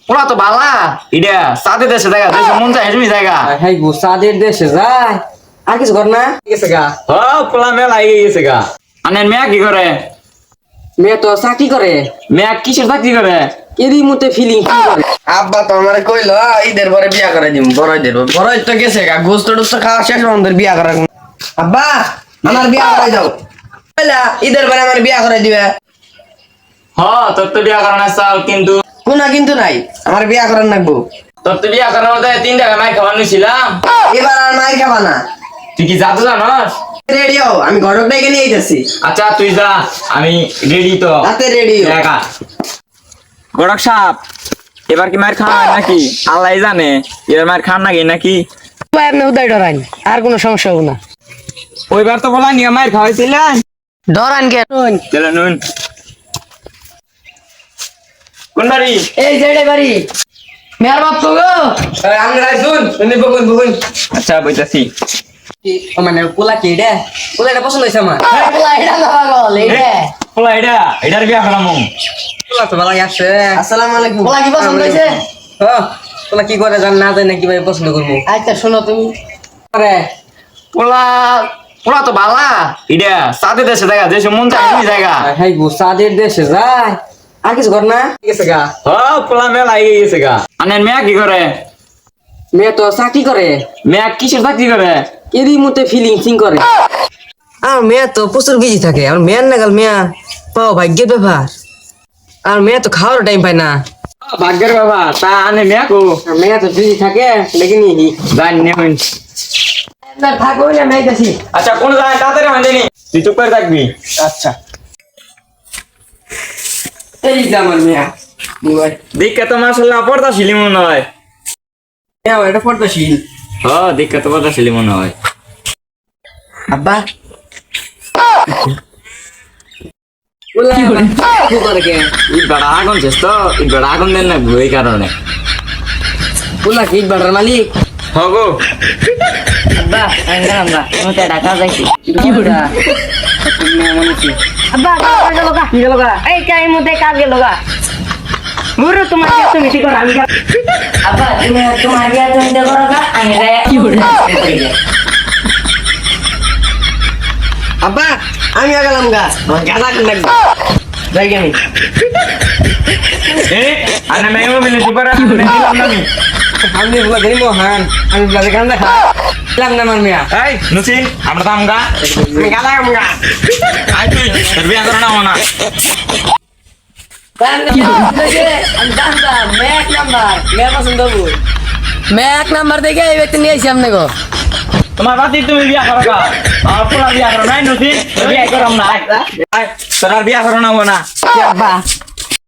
ওরা তো বালা ইডা সাদের দেশে জায়গা দেশে মন চায় তুমি জায়গা হাই গো সাদের দেশে যায় আর কিছু কর না গেছে গা পোলা মেলা আগে গেছে গা আনের মেয়া কি করে মেয়ে তো চাকরি করে মেয়া কিসের চাকরি করে এরই মতে ফিলিং কি করে আব্বা তো আমার কইলো ঈদের পরে বিয়া করে দিম বড় ঈদের বড় ঈদ তো গেছে গা গোস্ত টোস্ত খাওয়া শেষ আমাদের বিয়া করা আব্বা আমার বিয়া করে দাও কইলা ঈদের পরে আমার বিয়া করে দিবে হ তোর তো বিয়া করানো চাল কিন্তু কোনা কিন্তু নাই আমার বিয়া করার লাগবো তোর তো বিয়া করার মধ্যে 3 টাকা মাই খাওয়ানো ছিলাম এবার আর মাই খাবা না তুই কি জাদু জানস রেডি হও আমি ঘটক ডেকে নিয়ে আইতাছি আচ্ছা তুই যা আমি রেডি তো রাতে রেডি হও একা গড়ক সাপ এবার কি মার খাওয়া নাকি আল্লাহ জানে এবার মার খান নাকি ভাই আপনি উদয় ডরান আর কোনো সমস্যা হবে না ওইবার তো বলা নিয়ে মার খাওয়াইছিলেন ডরান কে চলো নুন কোন বাড়ি এই যেটা বাড়ি মেয়ার বাপ তো গো আমরা শুন তুমি বকুন বকুন আচ্ছা বইতাছি মানে পোলা কি রে পোলা এটা পছন্দ হইছে আমার পোলা এটার বিয়া করামু পোলা তো ভালো আছে আসসালামু আলাইকুম পোলা কি পছন্দ হইছে পোলা কি করে জান না জানে কিভাবে পছন্দ করবো আচ্ছা শোনো তুমি আরে পোলা পোলা তো বালা ইডা সাদের দেশে জায়গা দেশে মন চায় তুমি জায়গা হাই গো সাদের দেশে যায় আর কিছু কর না গেছে গা পোলা মেলা আগে গেছে গা আনের মেয়া কি করে মেয়ে তো চাকরি করে মেয়া কিসের চাকরি করে এরই মতে ফিলিং করে আর মেয়ে তো প্রচুর বিজি থাকে আর মেয়ের নাগাল মেয়া পাও ভাগ্যের ব্যাপার আর মেয়ে তো খাওয়ার টাইম পায় না ভাগ্যের বাবা তা আনে মেয়া কো আর মেয়ে তো বিজি থাকে দেখিনি জানি নেবেন না থাকো না মেয়ে কাছি আচ্ছা কোন জায়গায় তাড়াতাড়ি হয় জানি তুই চুপ করে থাকবি আচ্ছা এই যে আমার মেয়া দেখে তো মাশাআল্লাহ পর্দাশীল মনে হয় মেয়া এটা পড়তেছিল হ্যাঁ দেখে তো পর্দাশীল মনে হয় আব্বা কি করে কে ইটবাড়া আগুন শেষ তো ইটবাড়া আগুন দেন না এই কারণে বলা কি বাড়ার মালিক হগো আব্বা আঙ্গাম না মতে ঢাকা যাইছি কি বড়া মেয়া মনে কি আব্বা কাজ গেল গা কি গেল গা এই কাই মতে কাজ গেল গা মুরু তোমার কি তুমি ঠিক করে আমি আব্বা তুমি তোমার বিয়া তুমি দেখো গা আমি রে কি বড়া আব্বা আমি গেলাম গা আমার গাদা কোন লাগবে যাই আমি এ আনে মেও মিলে সুপার দিলাম না আমি বলা দেই মোহন আমি বলা গান দেখা লাম না মার মিয়া এই নুসিন আমরা তো আমগা আমি গাদা আমগা আই তুই তোর বিয়া করো না না আমি জানতাম মেয়ে এক নাম্বার মেয়ে পছন্দ হবো মেয়ে এক নাম্বার দেখে এই ব্যক্তি নিয়ে আইসি আমনে গো তোমার বাতি তুমি বিয়া করো গা আর পোলা বিয়া করো নাই নুসিন বিয়া করো না তোর আর বিয়া করো না না আব্বা